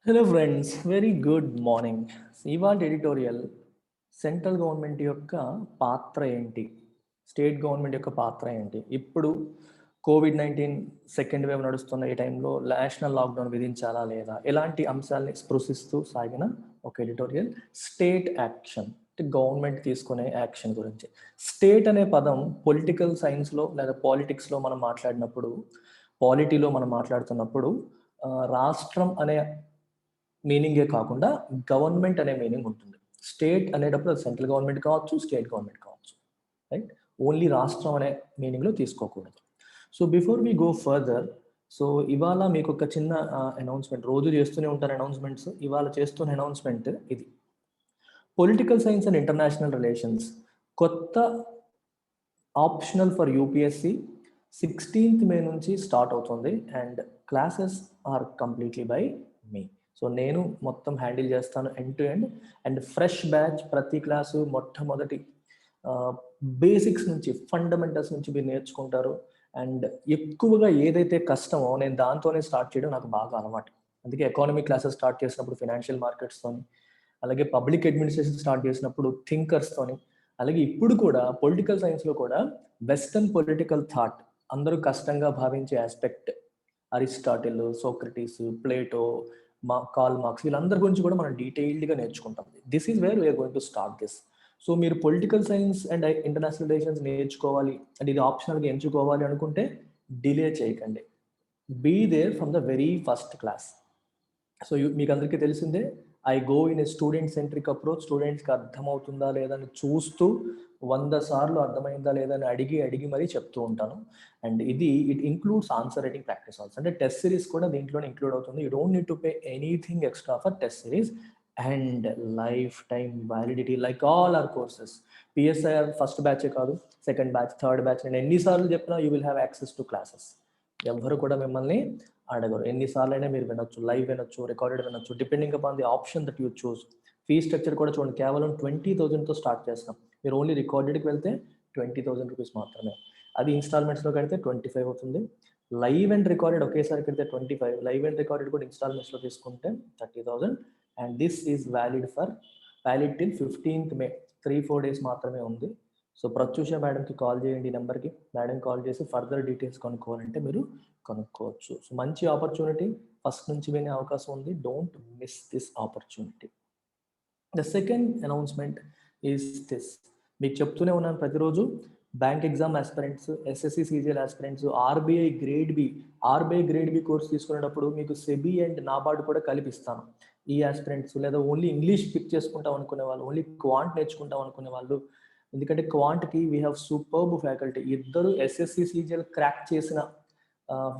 Hello friends, very good morning. ఇవాళ editorial central government యొక్క పాత్ర ఏంటి, స్టేట్ గవర్నమెంట్ యొక్క పాత్ర ఏంటి, ఇప్పుడు కోవిడ్-19 సెకండ్ వేవ్ నడుస్తున్న ఈ టైంలో నేషనల్ లాక్డౌన్ విధించాలా లేదా, ఇలాంటి అంశాలని స్పృశిస్తూ సాగిన ఒక ఎడిటోరియల్. స్టేట్ యాక్షన్ అంటే గవర్నమెంట్ తీసుకునే యాక్షన్ గురించి. స్టేట్ అనే పదం పొలిటికల్ సైన్స్లో లేదా పాలిటిక్స్లో మనం మాట్లాడినప్పుడు, పాలిటీలో మనం మాట్లాడుతున్నప్పుడు రాష్ట్రం అనే మీనింగే కాకుండా గవర్నమెంట్ అనే మీనింగ్ ఉంటుంది. స్టేట్ అనేటప్పుడు అది సెంట్రల్ గవర్నమెంట్ కావచ్చు, స్టేట్ గవర్నమెంట్ కావచ్చు, రైట్? ఓన్లీ రాష్ట్రం అనే మీనింగ్లో తీసుకోకూడదు. So before we go further, so ఇవాళ మీకు ఒక చిన్న అనౌన్స్మెంట్. రోజు చేస్తూనే ఉంటారు అనౌన్స్మెంట్స్, ఇవాళ చేస్తున్న అనౌన్స్మెంట్ ఇది. Political science and international relations కొత్త optional for UPSC 16th May నుంచి స్టార్ట్ అవుతుంది and classes are completely by me. So నేను మొత్తం హ్యాండిల్ చేస్తాను end to end. And fresh batch, ప్రతి క్లాసు మొట్టమొదటి బేసిక్స్ నుంచి, ఫండమెంటల్స్ నుంచి మీరు నేర్చుకుంటారు. అండ్ ఎక్కువగా ఏదైతే కష్టమో నేను దాంతోనే స్టార్ట్ చేయడం నాకు బాగా అలవాటు. అందుకే ఎకానమీ క్లాసెస్ స్టార్ట్ చేసినప్పుడు ఫినాన్షియల్ మార్కెట్స్తోని, అలాగే పబ్లిక్ అడ్మినిస్ట్రేషన్ స్టార్ట్ చేసినప్పుడు థింకర్స్తోని, అలాగే ఇప్పుడు కూడా పొలిటికల్ సైన్స్లో కూడా వెస్టర్న్ పొలిటికల్ థాట్ అందరూ కష్టంగా భావించే aspect, Aristotle, Socrates, Plato, Karl Marx, వీళ్ళందరి గురించి కూడా మనం డీటెయిల్డ్గా నేర్చుకుంటాం. This is where we are going to start this. So మీరు political science and international relations నేర్చుకోవాలి అంటే ఇది ఆప్షనల్గా ఎంచుకోవాలి అనుకుంటే డిలే చేయకండి. Be there from the very first class. So మీకు అందరికీ తెలిసిందే, I go in a student centric approach. స్టూడెంట్స్కి అర్థమవుతుందా లేదా అని చూస్తూ 100 సార్లు అర్థమైందా లేదా అని అడిగి మరీ చెప్తూ ఉంటాను. అండ్ ఇది it includes answer writing practice also. అంటే టెస్ట్ సిరీస్ కూడా దీంట్లోనే ఇంక్లూడ్ అవుతుంది. You don't need to pay anything extra for test series and life time validity like all our courses. PSIR first బ్యాచే కాదు, సెకండ్ బ్యాచ్, థర్డ్ బ్యాచ్, నేను ఎన్నిసార్లు చెప్పినా you will have access to classes. ఎవ్వరు కూడా మిమ్మల్ని అడగరు. ఎన్నిసార్లు అయినా మీరు వినొచ్చు, లైవ్ వినొచ్చు, రికార్డెడ్ వినొచ్చు, depending upon the option that you choose. Fee structure కూడా చూడండి, కేవలం 20,000తో స్టార్ట్ చేస్తాం. మీరు ఓన్లీ రికార్డెడ్కి వెళ్తే 20,000 రూపీస్ మాత్రమే. అది ఇన్స్టాల్మెంట్స్లో కడితే 25 అవుతుంది. లైవ్ అండ్ రికార్డెడ్ ఒకేసారి కడితే 25, లైవ్ అండ్ రికార్డెడ్ కూడా ఇన్స్టాల్మెంట్స్లో తీసుకుంటే 30,000. And this is valid till 15th May. 3-4 days మాత్రమే ఉంది. సో ప్రత్యూష మేడంకి కాల్ చేయండి, ఈ నెంబర్కి. మేడం కాల్ చేసి ఫర్దర్ డీటెయిల్స్ కనుక్కోవాలంటే మీరు కనుక్కోవచ్చు. సో మంచి ఆపర్చునిటీ, ఫస్ట్ నుంచి వినే అవకాశం ఉంది. Don't miss this opportunity. The second announcement is this. మీకు చెప్తూనే ఉన్నాను ప్రతిరోజు, bank exam aspirants, SSC CGL aspirants, RBI grade B course తీసుకునేటప్పుడు మీకు సెబీ అండ్ నాబార్డు కూడా కల్పిస్తాను. ఈ ఆస్పిరెంట్స్ లేదా ఓన్లీ ఇంగ్లీష్ పిక్ చేసుకుంటాం అనుకునే వాళ్ళు, ఓన్లీ క్వాంట్ నేర్చుకుంటాం అనుకునే వాళ్ళు, ఎందుకంటే క్వాంట్కి వీ హ్యావ్ సూపర్బ్ ఫ్యాకల్టీ. ఇద్దరు ఎస్ఎస్సి సీజీఎల్ క్రాక్ చేసిన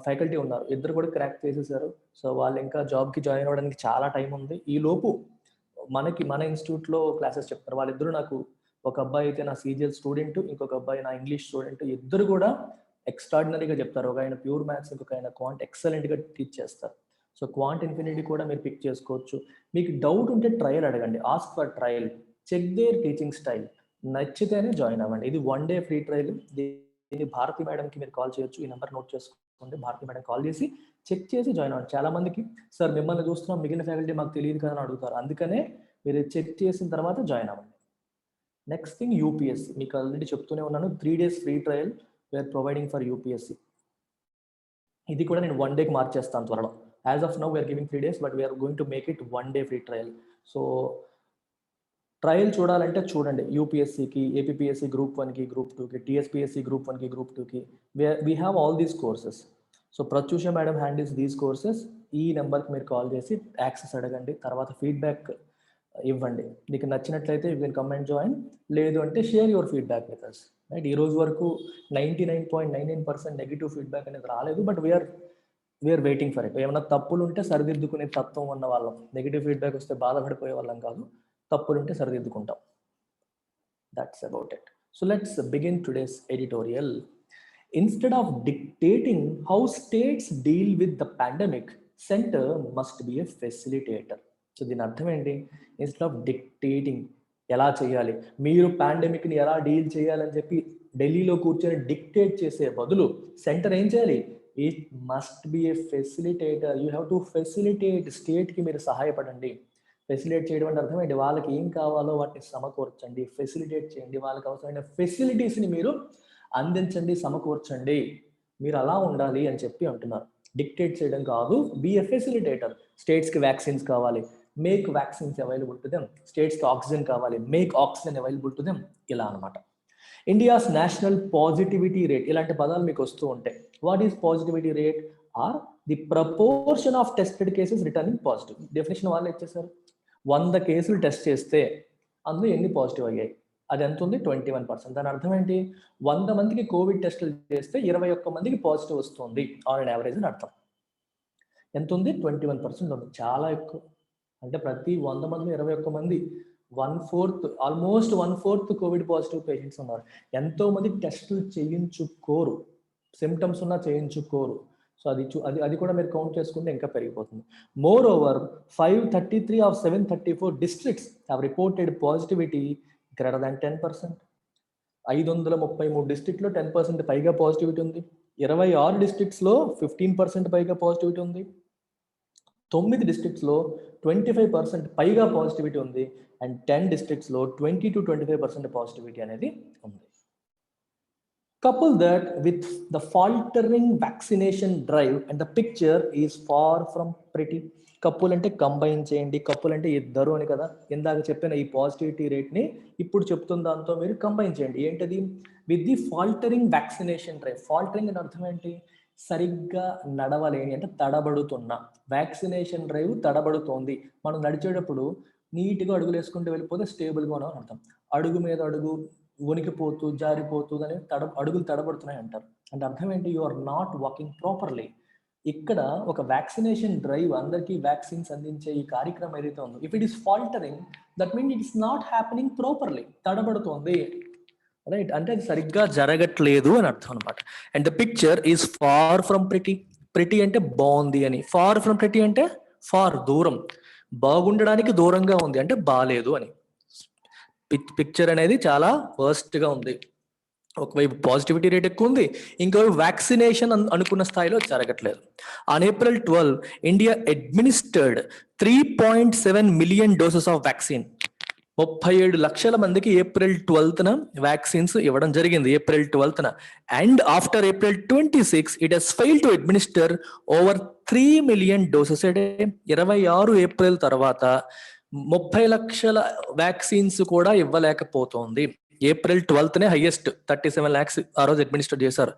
ఫ్యాకల్టీ ఉన్నారు, ఇద్దరు కూడా క్రాక్ చేసేసారు. సో వాళ్ళు ఇంకా జాబ్కి జాయిన్ అవ్వడానికి చాలా టైం ఉంది. ఈ లోపు మన ఇన్స్టిట్యూట్లో క్లాసెస్ చెప్తారు వాళ్ళిద్దరూ. నాకు ఒక అబ్బాయి అయితే నా సీజీఎల్ స్టూడెంట్, ఇంకొక అబ్బాయి నా ఇంగ్లీష్ స్టూడెంట్. ఇద్దరు కూడా ఎక్స్ట్రాడినరీగా చెప్తారు. ఒక ఆయన ప్యూర్ మ్యాథ్స్, ఇంకొక ఆయన క్వాంట్ ఎక్సలెంట్గా టీచ్ చేస్తారు. సో క్వాంట్ ఇన్ఫినిటీ కూడా మీరు పిక్ చేసుకోవచ్చు. మీకు డౌట్ ఉంటే ట్రయల్ అడగండి, ask for trial, check their teaching style. నచ్చితేనే జాయిన్ అవ్వండి. ఇది 1 డే ఫ్రీ ట్రయల్. దీన్ని భారతి మేడంకి మీరు కాల్ చేయొచ్చు. ఈ నెంబర్ నోట్ చేసుకోండి, భారతి మేడం కాల్ చేసి చెక్ చేసి జాయిన్ అవ్వండి. చాలా మందికి సార్ మిమ్మల్ని చూస్తున్నాం, మిగిలిన ఫ్యాకల్టీ మాకు తెలియదు కదా అని అడుగుతారు. అందుకనే మీరు చెక్ చేసిన తర్వాత జాయిన్ అవ్వండి. Next thing, UPSC. మీకు ఆల్రెడీ చెప్తూనే ఉన్నాను, 3 days free trial we're providing for UPSC. ఇది కూడా నేను 1 డేకి మార్చేస్తాను త్వరలో. As of now we're giving 3 days, but we're going to make it 1 day free trial. So trial చూడాలంటే చూడండి. యూపీఎస్సికి, ఏపీఎస్సి గ్రూప్ 1కి, గ్రూప్ 2కి, టీఎస్పీఎస్సి గ్రూప్ 1కి, గ్రూప్ 2కి, we have all these courses. So Pratyusha madam handles these courses. ఈ నెంబర్కి మీరు కాల్ చేసి యాక్సెస్ అడగండి, తర్వాత ఫీడ్బ్యాక్ ఇవ్వండి. మీకు నచ్చినట్లయితే you can come and join, లేదు అంటే share your feedback with us. Right, ఈ రోజు వరకు 99.99% నెగిటివ్ ఫీడ్బ్యాక్ అనేది రాలేదు, but we're waiting for it. ఏమైనా తప్పులు ఉంటే సరిదిద్దుకునే తత్వం ఉన్న వాళ్ళం. నెగిటివ్ ఫీడ్బ్యాక్ వస్తే బాధపడిపోయే వాళ్ళం కాదు, తప్పులుంటే సరిదిద్దుకుంటాం. That's about it. So let's begin today's editorial. Instead of dictating how states deal with the pandemic, center must be a facilitator. So దీని అర్థం ఏంటి? ఇన్స్టెడ్ ఆఫ్ డిక్టేటింగ్, ఎలా చేయాలి, మీరు పాండమిక్ ని ఎలా డీల్ చేయాలని చెప్పి ఢిల్లీలో కూర్చొని డిక్టేట్ చేసే బదులు సెంటర్ ఏం చేయాలి? It must be a facilitator. You have to facilitate. స్టేట్కి మీరు సహాయపడండి. ఫెసిలిటేట్ చేయడం అంటే అర్థం ఏంటి? వాళ్ళకి ఏం కావాలో వాటిని సమకూర్చండి, ఫెసిలిటేట్ చేయండి. వాళ్ళకి అవసరమైన ఫెసిలిటీస్ని మీరు అందించండి, సమకూర్చండి. మీరు అలా ఉండాలి అని చెప్పి అంటున్నారు. డిక్టేట్ చేయడం కాదు, బి ఏ ఫెసిలిటేటర్. స్టేట్స్కి వ్యాక్సిన్స్ కావాలి, make vaccines available to them. స్టేట్స్కి ఆక్సిజన్ కావాలి, make oxygen available to them. ఇలా అనమాట. ఇండియాస్ నేషనల్ పాజిటివిటీ రేట్, ఇలాంటి పదాలు మీకు వస్తూ ఉంటాయి. What is positivity rate? Are the proportion of tested cases returning positive. Definition వాళ్ళు ఇచ్చేసారు. 100 కేసులు టెస్ట్ చేస్తే అందులో ఎన్ని పాజిటివ్ అయ్యాయి? అది ఎంత ఉంది? 21%. దాని అర్థం ఏంటి? 100 మందికి కోవిడ్ టెస్టులు చేస్తే 21 మందికి పాజిటివ్ వస్తుంది ఆన్ యావరేజ్ అని అర్థం. ఎంత ఉంది? 21% ఉంది. చాలా ఎక్కువ. అంటే ప్రతి 100 మంది 21 మంది, 1/4, ఆల్మోస్ట్ 1/4 కోవిడ్ పాజిటివ్ పేషెంట్స్ ఉన్నారు. ఎంతో మంది టెస్టులు చేయించుకోరు, సిమ్టమ్స్ ఉన్నా చేయించుకోరు. సో అది కూడా మీరు కౌంట్ చేసుకుంటే ఇంకా పెరిగిపోతుంది. More over 533 of 734 districts have reported positivity greater than 10%. 533 డిస్ట్రిక్ట్లో 10% పైగా పాజిటివిటీ ఉంది. 26 డిస్ట్రిక్ట్స్లో 15% పైగా పాజిటివిటీ ఉంది. 9 డిస్ట్రిక్ట్స్లో 25% పైగా పాజిటివిటీ ఉంది. అండ్ 10 డిస్ట్రిక్ట్స్లో 20 to 25% పాజిటివిటీ అనేది ఉంది. Couple that with the faltering vaccination drive and the picture is far from pretty. Couple అంటే కంబైన్ చేయండి, కపుల్ అంటే ఇద్దరు అని కదా. ఇందాక చెప్పిన ఈ పాజిటివిటీ రేట్ని ఇప్పుడు చెప్తున్న దాంతో మీరు కంబైన్ చేయండి. ఏంటది? With the faltering vaccination drive. Faltering అని అర్థం ఏంటి? సరిగ్గా నడవలేని, అంటే తడబడుతున్న. Vaccination drive తడబడుతోంది. మనం నడిచేటప్పుడు నీట్గా అడుగులు వేసుకుంటూ వెళ్ళిపోతే స్టేబుల్గా ఉన్నాం అర్థం. అడుగు మీద అడుగు వణికిపోతూ, జారిపోతూ అని అడుగులు తడబడుతున్నాయి అంటారు. అంటే అర్థం ఏంటి? You are not walking properly. ఇక్కడ ఒక వ్యాక్సినేషన్ డ్రైవ్, అందరికీ వ్యాక్సిన్స్ అందించే ఈ కార్యక్రమం ఏదైతే ఉందో, if it is faltering, that mean it is not happening properly. తడబడుతోంది, రైట్? అంటే అది సరిగ్గా జరగట్లేదు అని అర్థం అనమాట. And the picture is far from pretty. Pretty అంటే బాగుంది అని, ఫార్ ఫ్రమ్ ప్రిటీ అంటే ఫార్, దూరం. బాగుండడానికి దూరంగా ఉంది అంటే బాలేదు అని. పిక్చర్ అనేది చాలా వర్స్ట్ గా ఉంది. ఒకవైపు పాజిటివిటీ రేట్ ఎక్కువ ఉంది, ఇంకోవైపు వ్యాక్సినేషన్ అనుకున్న స్థాయిలో జరగట్లేదు. On April 12, India administered 3.7 million doses of vaccine. 37 లక్షల మందికి April 12న వ్యాక్సిన్స్ ఇవ్వడం జరిగింది. April 12న. And after April 26 it has failed to administer over 3 million doses a day. 26 April తర్వాత 30 లక్షల వ్యాక్సిన్స్ కూడా ఇవ్వలేకపోతోంది. April 12నే హైయెస్ట్ 37 lakhs ఆ రోజు అడ్మినిస్టర్ చేశారు.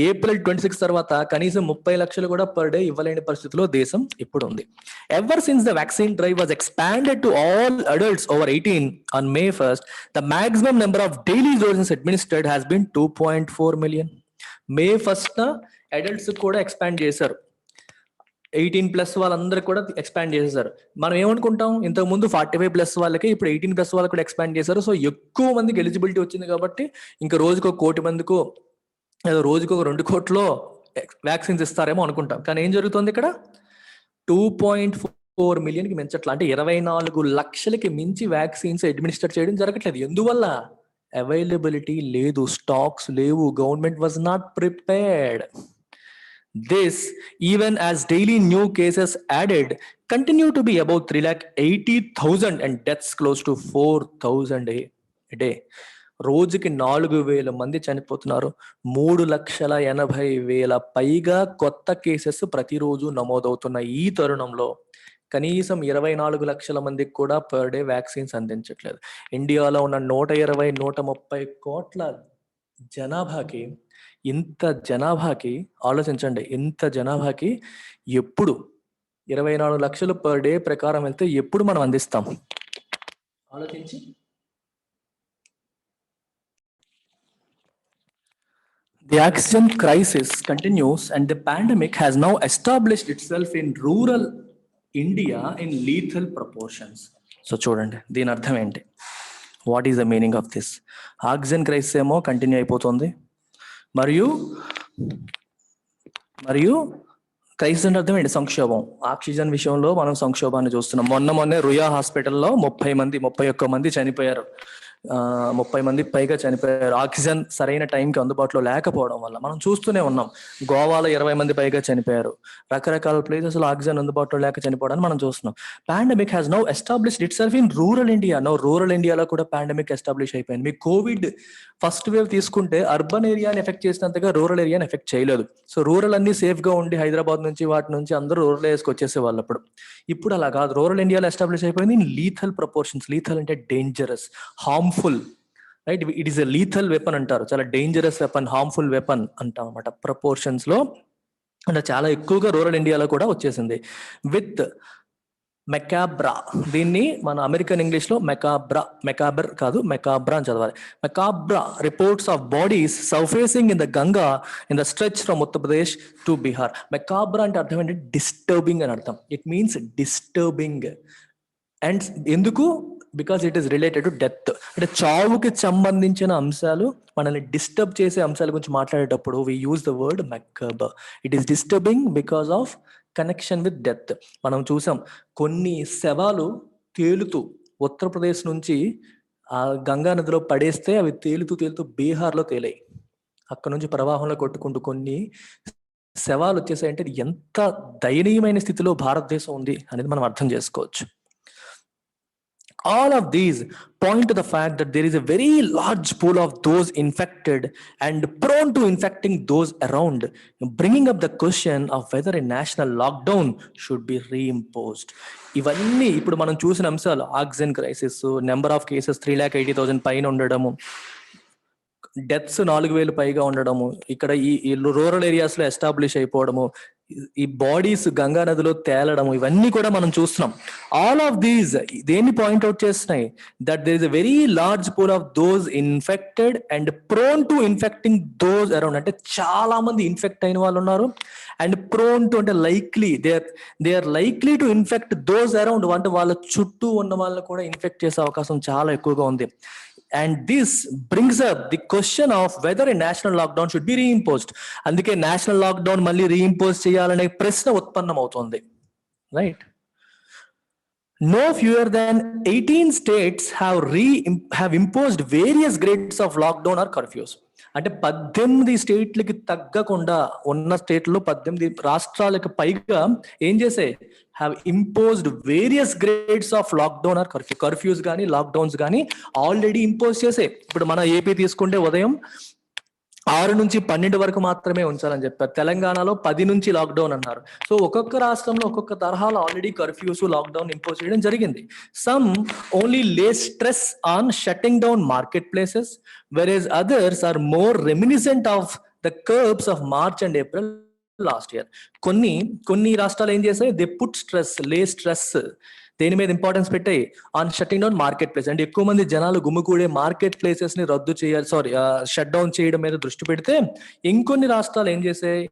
April 26 తర్వాత కనీసం 30 లక్షలు కూడా పర్ డే ఇవ్వలేని పరిస్థితిలో దేశం ఇప్పుడు ఉంది. Ever since the vaccine drive was expanded to all adults over 18 on May 1st, the maximum number of daily doses administered has been 2.4 million. May 1st adults కూడా ఎక్స్పాండ్ చేశారు. 18+ వాళ్ళందరూ కూడా ఎక్స్పాండ్ చేసేసారు. మనం ఏమనుకుంటాం, ఇంతకు ముందు 45+ వాళ్ళకి, ఇప్పుడు 18+ వాళ్ళకి కూడా ఎక్స్పాండ్ చేశారు. సో ఎక్కువ మందికి ఎలిజిబిలిటీ వచ్చింది కాబట్టి ఇంకా రోజుకో 1 కోటి మందికో, రోజుకో 2 కోట్లో వ్యాక్సిన్స్ ఇస్తారేమో అనుకుంటాం. కానీ ఏం జరుగుతుంది ఇక్కడ? 2.4 మిలియన్కి మించట్లా, అంటే 24 లక్షలకి మించి వ్యాక్సిన్స్ అడ్మినిస్టర్ చేయడం జరగట్లేదు. ఎందువల్ల? అవైలబిలిటీ లేదు, స్టాక్స్ లేవు, government was not prepared. This, even as daily new cases added, continue to be about 380,000 and deaths close to 4,000 a day. రోజుకి 4,000 మంది చనిపోతున్నారు. 3,80,000 పైగా కొత్త కేసెస్ ప్రతిరోజు నమోదవుతున్న ఈ తరుణంలో కనీసం 24 లక్షల మందికి కూడా పర్ డే వ్యాక్సిన్స్ అందించట్లేదు. ఇండియాలో ఉన్న 120-130 కోట్ల జనాభాకి, ఇంత జనాభాకి ఆలోచించండి, ఇంత జనాభాకి ఎప్పుడు 24 లక్షలు పర్ డే ప్రకారం వెళ్తే ఎప్పుడు మనం అందిస్తాం? ఆలోచించి. The oxygen crisis continues and the pandemic has now established itself in rural India in lethal proportions. So చూడండి దీని అర్థం ఏంటి? What is the meaning of this? Oxygen crisis ఏమో కంటిన్యూ అయిపోతుంది, మరియు క్రైసిస్ అంటే అర్థం ఏంటి? సంక్షోభం. ఆక్సిజన్ విషయంలో మనం సంక్షోభాన్ని చూస్తున్నాం. మొన్నే రుయా హాస్పిటల్లో 31 మంది చనిపోయారు. 30 మంది పైగా చనిపోయారు ఆక్సిజన్ సరైన టైంకి అందుబాటులో లేకపోవడం వల్ల. మనం చూస్తూనే ఉన్నాం, గోవాలో 20 మంది పైగా చనిపోయారు. రకరకాల ప్లేసెస్లో ఆక్సిజన్ అందుబాటులో లేక చనిపోవడాన్ని మనం చూస్తున్నాం. Pandemic has now established it self in rural India. Now rural ఇండియాలో కూడా పాండమిక్ ఎస్టాబ్లిష్ అయిపోయింది. మీ కోవిడ్ ఫస్ట్ వేవ్ తీసుకుంటే అర్బన్ ఏరియాని ఎఫెక్ట్ చేసినంతగా రూరల్ ఏరియాని ఎఫెక్ట్ చేయలేదు. సో రూరల్ అన్ని సేఫ్ గా ఉండి హైదరాబాద్ నుంచి వాటి నుంచి అందరూ రూరల్ ఏరియాస్కి వచ్చేసే వాళ్ళు. ఇప్పుడు అలా కాదు, రూరల్ ఇండియాలో ఎస్టాబ్లిష్ అయిపోయింది ఇన్ లీథల్ ప్రపోర్షన్స్. లీథల్ అంటే dangerous, harmful, right? It is a lethal weapon అంటారు, చాలా డేంజరస్ వెపన్, హార్మ్ఫుల్ వెపన్ అంటాం అనమాట ప్రపోర్షన్స్ లో. అంటే చాలా ఎక్కువగా రూరల్ ఇండియాలో కూడా వచ్చేసింది విత్ మెకాబ్రా. దీన్ని మన అమెరికన్ ఇంగ్లీష్ లో మెకాబర్ కాదు, మెకాబ్రా అని చదవాలి. Macabre reports of bodies surfacing in the Ganga in the stretch from Uttar Pradesh to Bihar. Macabre అంటే అర్థం ఏంటి? డిస్టర్బింగ్ అని అర్థం. It means disturbing. అండ్ ఎందుకు? Because it is related to death. అంటే చావుకి సంబంధించిన అంశాలు, మనల్ని డిస్టర్బ్ చేసే అంశాల గురించి మాట్లాడేటప్పుడు we use the word macabre. It is disturbing because of connection with death. మనం చూసాం కొన్ని శవాలు తేలుతూ ఉత్తరప్రదేశ్ నుంచి ఆ గంగా నదిలో పడేస్తే అవి తేలుతూ బీహార్లో తేలాయి. అక్కడ నుంచి ప్రవాహంలో కొట్టుకుంటూ కొన్ని శవాలు వచ్చేసాయంటే ఎంత దయనీయమైన స్థితిలో భారతదేశం ఉంది అనేది మనం అర్థం చేసుకోవచ్చు. All of these point to the fact that there is a very large pool of those infected and prone to infecting those around, bringing up the question of whether a national lockdown should be reimposed. ఇవన్నీ ఇప్పుడు మనం చూసిన అంశాలు, oxygen crisis, number of cases 3,80,000 పైన ఉండడము, deaths 4,000 పైగా ఉండడము, ఇక్కడ ఈ రూరల్ ఏరియాస్ లో ఎస్టాబ్లిష్ అయిపోవడము, ఈ బాడీస్ గంగా నదిలో తేలడము, ఇవన్నీ కూడా మనం చూస్తున్నాం. ఆల్ ఆఫ్ దీస్ దేన్ని పాయింట్అవుట్ చేస్తున్నాయి? That there is a very large pool of those infected and prone to infecting those around. అంటే చాలా మంది ఇన్ఫెక్ట్ అయిన వాళ్ళు ఉన్నారు. అండ్ ప్రోన్ టు అంటే likely, they are likely to infect those around. అంటే వాళ్ళ చుట్టూ ఉన్న వాళ్ళని కూడా ఇన్ఫెక్ట్ చేసే అవకాశం చాలా ఎక్కువగా ఉంది. And this brings up the question of whether a national lockdown should be reimposed. అందుకే నేషనల్ లాక్డౌన్ మళ్ళీ రీఇంపోజ్ చేయాలనే ప్రశ్న ఉత్పన్నం అవుతుంది, right? No fewer than 18 states have imposed various grades of lockdown or curfews. అంటే 18 స్టేట్లకి తగ్గకుండా ఉన్న స్టేట్లో 18 రాష్ట్రాలకు పైగా ఏం చేసే have imposed various grades of lockdown or curfews కానీ లాక్డౌన్స్ కానీ ఆల్రెడీ ఇంపోజ్ చేసే. ఇప్పుడు మన ఏపీ తీసుకుంటే ఉదయం 6 నుంచి 12 వరకు మాత్రమే ఉంచాలని చెప్పారు. తెలంగాణలో 10 నుంచి లాక్డౌన్ అన్నారు. సో ఒక్కొక్క రాష్ట్రంలో ఒక్కొక్క తరహాలో ఆల్రెడీ కర్ఫ్యూస్ లాక్డౌన్ ఇంపోజ్ చేయడం జరిగింది. Some only lay stress on shutting down market places, whereas others are more reminiscent of the curbs of March and April last year. కొన్ని రాష్ట్రాలు ఏం చేశాయి? దే పుట్ లే స్ట్రెస్ దేని మీద ఇంపార్టెన్స్ పెట్టాయి? On shutting down market place. అంటే ఎక్కువ మంది జనాలు గుమ్మికూడే మార్కెట్ ప్లేసెస్ ని రద్దు చేయాలి, షట్ డౌన్ చేయడం మీద దృష్టి పెడితే, ఇంకొన్ని రాష్ట్రాలు ఏం చేసాయి?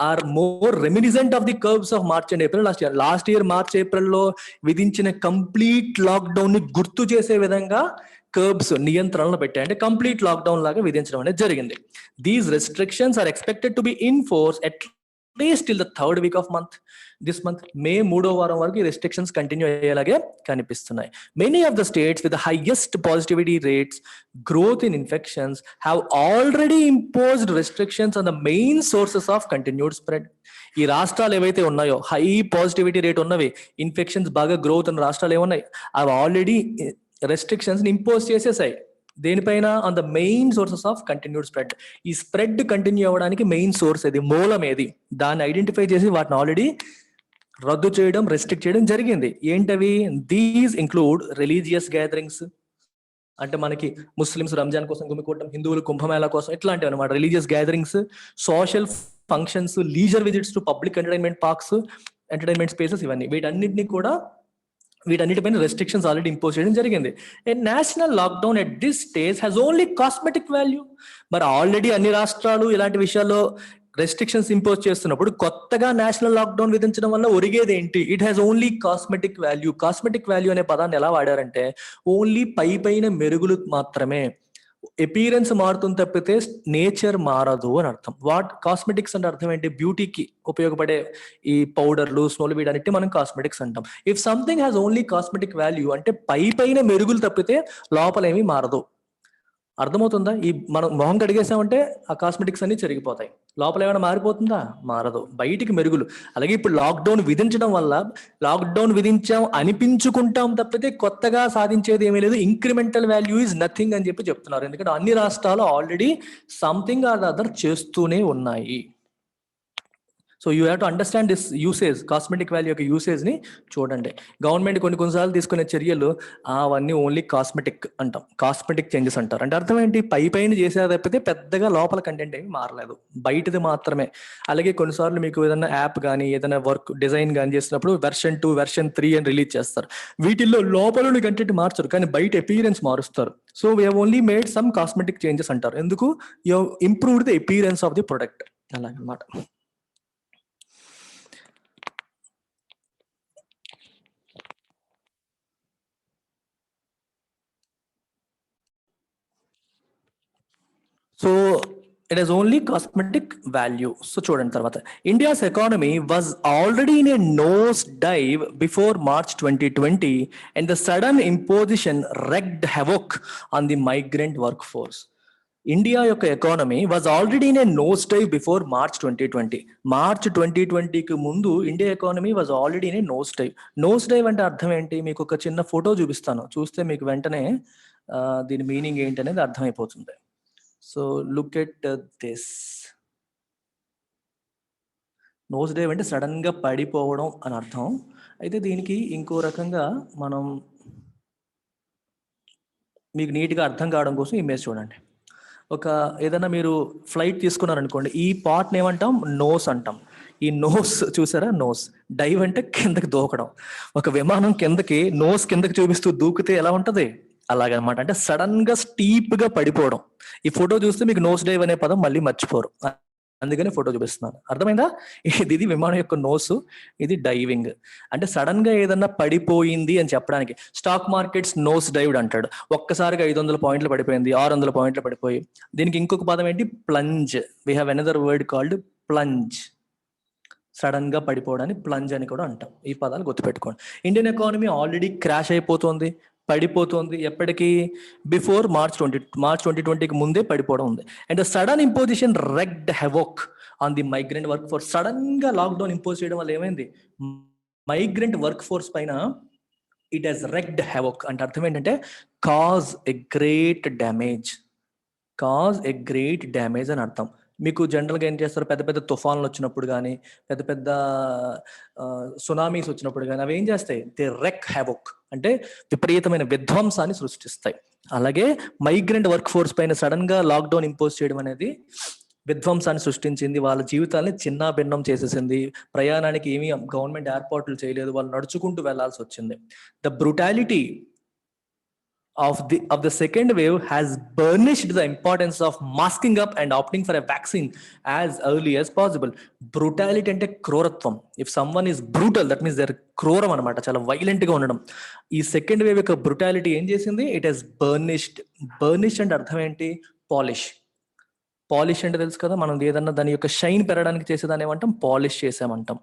Are more reminiscent of the curbs of March and April last year March April లో విధించిన కంప్లీట్ లాక్డౌన్ ని గుర్తు చేసే విధంగా కర్బ్స్ నియంత్రణలు పెట్టాయి. అంటే కంప్లీట్ లాక్డౌన్ లాగా విధించడం అనేది జరిగింది. These restrictions are expected to be in force least till the third week of this month. May 3వ వారం వరకు ఈ రెస్ట్రిక్షన్స్ కంటిన్యూ అయ్యేలాగే కనిపిస్తున్నాయి. Many of the states with the highest positivity rates, growth in infections have already imposed restrictions on the main sources of continued spread. ఈ రాష్ట్రాలు ఏవైతే ఉన్నాయో high positivity rate ఉన్నవి, ఇన్ఫెక్షన్స్ బాగా గ్రోత్ ఉన్న రాష్ట్రాలు ఏమున్నాయి, అవి ఆల్రెడీ రెస్ట్రిక్షన్స్ ఇంపోజ్ చేసేసాయి. దేనిపైన? On the main sources of continued spread. ఈ స్ప్రెడ్ కంటిన్యూ అవ్వడానికి మెయిన్ సోర్స్ ఏది, మూలం ఏది, దాన్ని ఐడెంటిఫై చేసి వాటిని ఆల్రెడీ రద్దు చేయడం, రెస్ట్రిక్ట్ చేయడం జరిగింది. ఏంటవి? దీస్ ఇంక్లూడ్ రిలీజియస్ గ్యాదరింగ్స్, అంటే మనకి ముస్లిమ్స్ రంజాన్ కోసం గుమికూడటం, హిందువులు కుంభమేళా కోసం, ఇట్లాంటివి అనమాట religious gatherings, social functions, leisure visits to public entertainment parks, entertainment spaces, ఇవన్నీ వీటన్నిటిపైన రెస్ట్రిక్షన్స్ ఆల్రెడీ ఇంపోజ్ చేయడం జరిగింది. A national lockdown at this stage has only cosmetic value. మరి ఆల్రెడీ అన్ని రాష్ట్రాలు ఇలాంటి విషయాల్లో రెస్ట్రిక్షన్స్ ఇంపోజ్ చేస్తున్నప్పుడు కొత్తగా నేషనల్ లాక్డౌన్ విధించడం వల్ల ఒరిగేది ఏంటి? It has only cosmetic value. Cosmetic value అనే పదాన్ని ఎలా వాడారంటే ఓన్లీ పైన మెరుగులు మాత్రమే, అపీరెన్స్ మారుతుంది తప్పితే నేచర్ మారదు అని అర్థం. కాస్మెటిక్స్ అంటే అర్థం ఏంటి? బ్యూటీకి ఉపయోగపడే ఈ పౌడర్లు, స్నోలు, వీటన్నిటి మనం కాస్మెటిక్స్ అంటాం. If something has only cosmetic value అంటే పైన మెరుగులు తప్పితే లోపల ఏమీ మారదు. అర్థమవుతుందా? ఈ మనం మొహం కడిగేసామంటే ఆ కాస్మెటిక్స్ అన్ని చెరిగిపోతాయి. లోపల ఏమైనా మారిపోతుందా? మారదు. బయటికి మెరుగులు. అలాగే ఇప్పుడు లాక్డౌన్ విధించడం వల్ల లాక్డౌన్ విధించాం అనిపించుకుంటాం తప్పితే కొత్తగా సాధించేది ఏమీ లేదు. ఇంక్రిమెంటల్ వాల్యూ ఈజ్ నథింగ్ అని చెప్పి చెప్తున్నారు. ఎందుకంటే అన్ని రాష్ట్రాలు ఆల్రెడీ సంథింగ్ ఆర్ అదర్ చేస్తూనే ఉన్నాయి. So you have to understand this usage, cosmetic value యొక్క యూసేజ్ని చూడండి. గవర్నమెంట్ కొన్నిసార్లు తీసుకునే చర్యలు అవన్నీ ఓన్లీ కాస్మెటిక్ అంటాం, కాస్మెటిక్ చేంజెస్ అంటారు. అంటే అర్థం ఏంటి? పైన చేసేది తప్పితే పెద్దగా లోపల కంటెంట్ ఏమి మారలేదు, బయటది మాత్రమే. అలాగే కొన్నిసార్లు మీకు ఏదైనా యాప్ కానీ ఏదైనా వర్క్ డిజైన్ కానీ చేసినప్పుడు వెర్షన్ 2, వెర్షన్ 3 అని రిలీజ్ చేస్తారు. వీటిల్లో లోపల కంటెంట్ మార్చరు, కానీ బయట అపీరెన్స్ మారుస్తారు. So we have only made some cosmetic changes అంటారు. ఎందుకు? You improved the appearance of the product, అలాగనమాట. So it has only cosmetic value. So చూడండి తర్వాత, India's economy was already in a nosedive before March 2020 and the sudden imposition wreaked havoc on the migrant workforce. India యొక్క economy was already in a nose dive before March 2020. March 2020కి ముందు India economy was already in a nose dive. Nose dive అంటే అర్థం ఏంటి? మీకు ఒక చిన్న photo చూపిస్తాను, చూస్తే మీకు వెంటనే దీని మీనింగ్ ఏంటి అనేది అర్థమైపోతుంది. So look at this. Nose dive అంటే సడన్ గా పడిపోవడం అని అర్థం. అయితే దీనికి ఇంకో రకంగా మనం మీకు నీట్గా అర్థం కావడం కోసం ఇమేజ్ చూడండి. ఒక ఏదైనా మీరు ఫ్లైట్ తీసుకున్నారనుకోండి, ఈ పార్ట్ని ఏమంటాం? నోస్ అంటాం. ఈ నోస్ చూసారా? నోస్. డైవ్ అంటే కిందకి దూకడం. ఒక విమానం కిందకి నోస్ కిందకి చూపిస్తూ దూకితే ఎలా ఉంటది? అలాగనమాట. అంటే సడన్ గా స్టీప్ గా పడిపోవడం. ఈ ఫోటో చూస్తే మీకు నోస్ డైవ్ అనే పదం మళ్ళీ మర్చిపోరు, అందుకని ఫోటో చూపిస్తున్నాను. అర్థమైందా? ఇది విమానం యొక్క నోసు, ఇది డైవింగ్. అంటే సడన్ గా ఏదన్నా పడిపోయింది అని చెప్పడానికి. స్టాక్ మార్కెట్స్ నోస్ డైవ్డ్ అంటాడు. ఒక్కసారిగా 500 పాయింట్లు పడిపోయింది, 600 పాయింట్లు పడిపోయి. దీనికి ఇంకొక పదం ఏంటి? Plunge. We have another word called plunge. Sudden గా పడిపోవడాన్ని ప్లంజ్ అని కూడా అంటాం. ఈ పదాలు గుర్తుపెట్టుకోండి. ఇండియన్ ఎకానమీ ఆల్రెడీ క్రాష్ అయిపోతుంది, పడిపోతుంది. ఎప్పటికీ? బిఫోర్ మార్చ్ 2020కి ముందే పడిపోవడం ఉంది. And the sudden imposition wrecked havoc on the migrant work force. Sudden గా లాక్డౌన్ ఇంపోజ్ చేయడం వల్ల ఏమైంది? మైగ్రెంట్ వర్క్ ఫోర్స్ పైన ఇట్ హెస్ రెక్డ్ హెవోక్. అంటే అర్థం ఏంటంటే cause a great damage. Cause a great damage అని అర్థం. మీకు జనరల్గా ఏం చేస్తారు? పెద్ద పెద్ద తుఫాన్లు వచ్చినప్పుడు కానీ, పెద్ద పెద్ద సునామీస్ వచ్చినప్పుడు కానీ అవి ఏం చేస్తాయి? దే రెక్ హ్యావోక్, అంటే విపరీతమైన విధ్వంసాన్ని సృష్టిస్తాయి. అలాగే మైగ్రెంట్ వర్క్ ఫోర్స్ పైన సడన్ గా లాక్డౌన్ ఇంపోజ్ చేయడం అనేది విధ్వంసాన్ని సృష్టించింది. వాళ్ళ జీవితాన్ని చిన్న భిన్నం చేసేసింది. ప్రయాణానికి ఏమీ గవర్నమెంట్ ఏర్పాట్లు చేయలేదు, వాళ్ళు నడుచుకుంటూ వెళ్లాల్సి వచ్చింది. The brutality of the second wave has burnished the importance of masking up and opting for a vaccine as early as possible. Brutality ante క్రూరత్వం. If someone is brutal, that means they're క్రూరం అనమాట, చాలా violent గా ఉండడం. ఈ second wave యొక్క brutality ఏం చేసింది? It has బర్నిష్డ్. బర్నిష్ అంటే అర్థం ఏంటి? పాలిష్. పాలిష్ అంటే తెలుసు కదా, మనం ఏదన్నా దాని యొక్క షైన్ పెరగడానికి చేసేదాన్ని ఏమంటాం? పాలిష్ చేసామంటాం.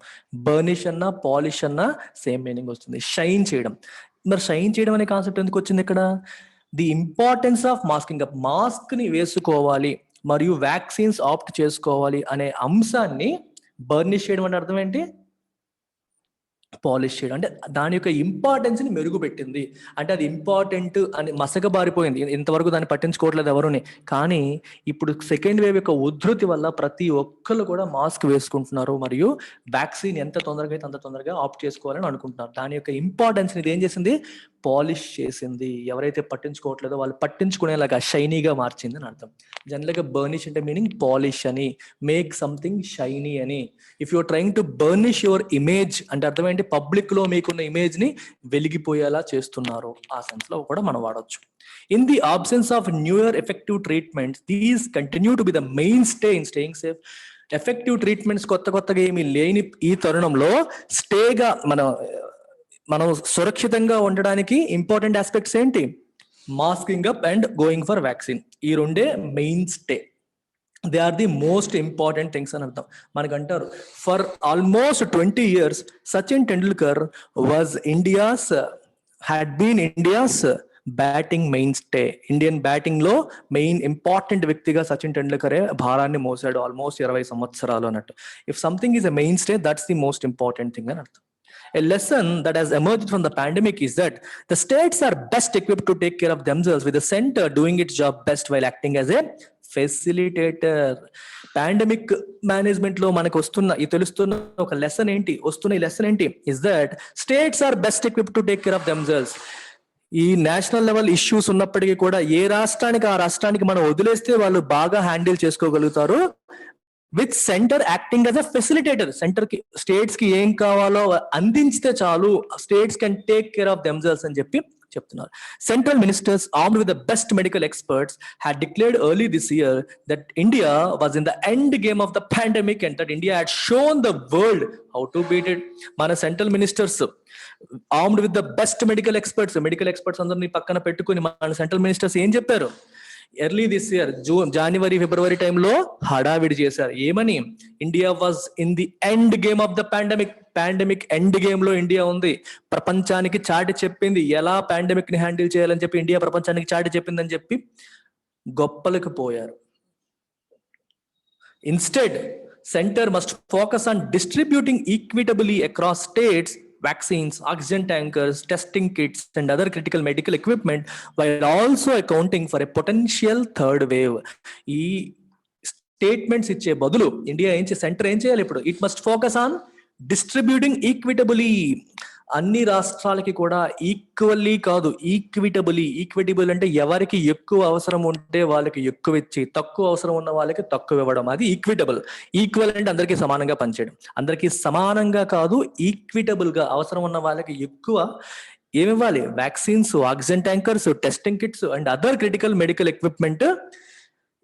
బర్నిష్ అన్నా పాలిష్ అన్నా సేమ్ మీనింగ్ వస్తుంది, షైన్ చేయడం. మరి షైన్ చేయడం అనే కాన్సెప్ట్ ఎందుకు వచ్చింది ఇక్కడ? The importance of masking up. Mask ని వేసుకోవాలి మరియు వ్యాక్సిన్స్ ఆప్ట్ చేసుకోవాలి అనే అంశాన్ని బర్నిష్ చేయడం అంటే అర్థం ఏంటి? పాలిష్ చేయడం. అంటే దాని యొక్క ఇంపార్టెన్స్ ని మెరుగుపెట్టింది. అంటే అది ఇంపార్టెంట్ అని మసకబారిపోయింది, ఇంతవరకు దాన్ని పట్టించుకోవట్లేదు ఎవరుని. కానీ ఇప్పుడు సెకండ్ వేవ్ యొక్క ఉధృతి వల్ల ప్రతి ఒక్కరు కూడా మాస్క్ వేసుకుంటున్నారు మరియు వ్యాక్సిన్ ఎంత తొందరగా అయితే అంత తొందరగా ఆప్ట్ చేసుకోవాలని అనుకుంటున్నారు. దాని యొక్క ఇంపార్టెన్స్ ఇది ఏం చేసింది? పాలిష్ చేసింది. ఎవరైతే పట్టించుకోవట్లేదో వాళ్ళు పట్టించుకునేలాగా షైనీగా మార్చింది అని అర్థం. జనరల్గా బర్నిష్ అంటే మీనింగ్ పాలిష్ అని, మేక్ సంథింగ్ షైనీ అని. If you're trying to burnish your image అంటే అర్థం ఏంటి? పబ్లిక్ లో మీకున్న ఇమేజ్ ని వెలిగిపోయేలా చేస్తున్నారు. ఆ సెన్స్ లో కూడా మనం వాడచ్చు. In the absence of newer effective treatments, these continue to be the mainstay in staying safe. Effective treatments కొత్తగా ఏమీ లేని ఈ తరుణంలో స్టేగా మనం సురక్షితంగా ఉండడానికి ఇంపార్టెంట్ ఆస్పెక్ట్స్ ఏంటి? Masking up and going for vaccine. ఈ రెండే mainstay. They are the most important things అని అర్థం. మనకంటారు for almost 20 years Sachin Tendulkar had been India's batting mainstay, Indian batting లో మెయిన్ ఇంపార్టెంట్ వ్యక్తిగా సచిన్ టెండూల్కరే భారాన్ని మోసాడు ఆల్మోస్ట్ 20 సంవత్సరాలు అన్నట్టు. If something is a mainstay, that's the most important thing అని అర్థం. A lesson that has emerged from the pandemic is that the states are best equipped to take care of themselves, with the center doing its job best while acting as a facilitator. Pandemic management లో మనకు తెలుస్తున్న ఒక lesson ఏంటి, వస్తున్న ఈ lesson ఏంటి is that states are best equipped to take care of themselves. ఈ national level issues ఉన్నప్పటికీ కూడా ఏ రాష్ట్రానికి ఆ రాష్ట్రానికి మనం వదిలేస్తే వాళ్ళు బాగా హ్యాండిల్ చేసుకోగలుగుతారు, with centre acting as a facilitator. Centre కి స్టేట్స్ కి ఏం కావాలో అందించితే చాలు, states can take care of themselves అని చెప్పి చెప్తున్నారు. Central ministers armed with the best medical experts had declared early this year that India was in the end game of the pandemic and that India had shown the world how to beat it. మన central ministers armed with the best medical experts అందరినీ పక్కన పెట్టుకుని మన central ministers ఏం చెప్పారు, early this year జనవరి ఫిబ్రవరి టైంలో హడావిడి చేశారు. ఏమని? India was in the end game of the pandemic end game లో ఇండియా ఉంది. ప్రపంచానికి చాటి చెప్పింది ఎలా పాండమిక్ ని హ్యాండిల్ చేయాలని చెప్పి ఇండియా ప్రపంచానికి చాటి చెప్పిందని చెప్పి గొప్పలకు పోయారు. Instead centre must focus on distributing equitably across states vaccines, oxygen tankers, testing kits and other critical medical equipment while also accounting for a potential third wave. ఈ స్టేట్మెంట్స్ ఇచ్చే బదులు ఇండియా సెంటర్ ఏం చేయాలి ఇప్పుడు? It must focus on distributing equitably. అన్ని రాష్ట్రాలకి కూడా equally కాదు, ఈక్విటబుల్ అంటే ఎవరికి ఎక్కువ అవసరం ఉంటే వాళ్ళకి ఎక్కువ ఇచ్చి, తక్కువ అవసరం ఉన్న వాళ్ళకి తక్కువ ఇవ్వడం, అది ఈక్విటబుల్. ఈక్వల్ అంటే అందరికీ సమానంగా పనిచేయడం, అందరికీ సమానంగా కాదు, ఈక్విటబుల్ గా అవసరం ఉన్న వాళ్ళకి ఎక్కువ ఏమివ్వాలి? Vaccines, oxygen tankers, testing kits and other critical medical equipment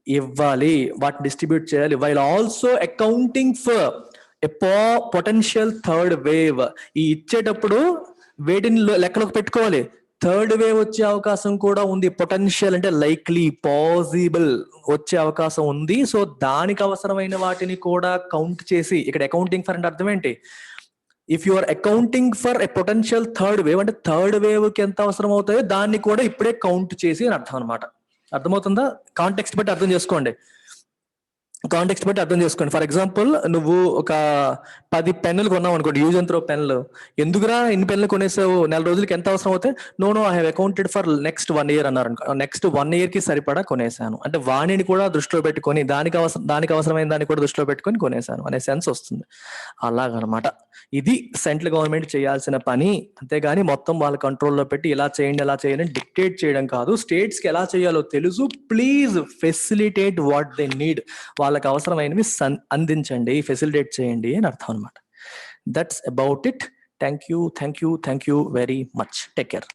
ఇవ్వాలి, వాటిని డిస్ట్రిబ్యూట్ చేయాలి. While also accounting for potential third wave. ఈ ఇచ్చేటప్పుడు వేటిని లెక్కలోకి పెట్టుకోవాలి? థర్డ్ వేవ్ వచ్చే అవకాశం కూడా ఉంది. పొటెన్షియల్ అంటే లైక్లీ, పాసిబుల్ వచ్చే అవకాశం ఉంది. సో దానికి అవసరమైన వాటిని కూడా కౌంట్ చేసి, ఇక్కడ అకౌంటింగ్ ఫర్ అంటే అర్థం ఏంటి? If you are accounting for a potential third wave అంటే థర్డ్ వేవ్ కి ఎంత అవసరం అవుతాయో దాన్ని కూడా ఇప్పుడే కౌంట్ చేసి అని అర్థం అనమాట. అర్థమవుతుందా? కాంటెక్స్ట్ బట్టి అర్థం చేసుకోండి. ఫర్ ఎగ్జాంపుల్, నువ్వు ఒక 10 పెన్నులు కొన్నావు అనుకోండి, యూజ్ అండ్ త్రో పెన్నులు. ఎందుకురా ఇన్ని పెన్నులు కొనేసావు, నెల రోజులకి ఎంత అవసరం అవుతాయి? No I have accounted for next 1 year అన్నారు. నెక్స్ట్ 1 year కి సరిపడా కొనేసాను అంటే వాణిని కూడా దృష్టిలో పెట్టుకొని, దానికి అవసరమైన దాన్ని కూడా దృష్టిలో పెట్టుకొని కొనేసాను అనే సెన్స్ వస్తుంది. అలాగనమాట ఇది సెంట్రల్ గవర్నమెంట్ చేయాల్సిన పని. అంతేగాని మొత్తం వాళ్ళ కంట్రోల్లో పెట్టి ఇలా చేయండి డిక్టేట్ చేయడం కాదు. స్టేట్స్ కి ఎలా చేయాలో తెలుసు, please facilitate what they need. వాళ్ళకి అవసరమైనవి అందించండి, ఫెసిలిటేట్ చేయండి అని అర్థం అనమాట. That's about it. Thank you very much. Take care.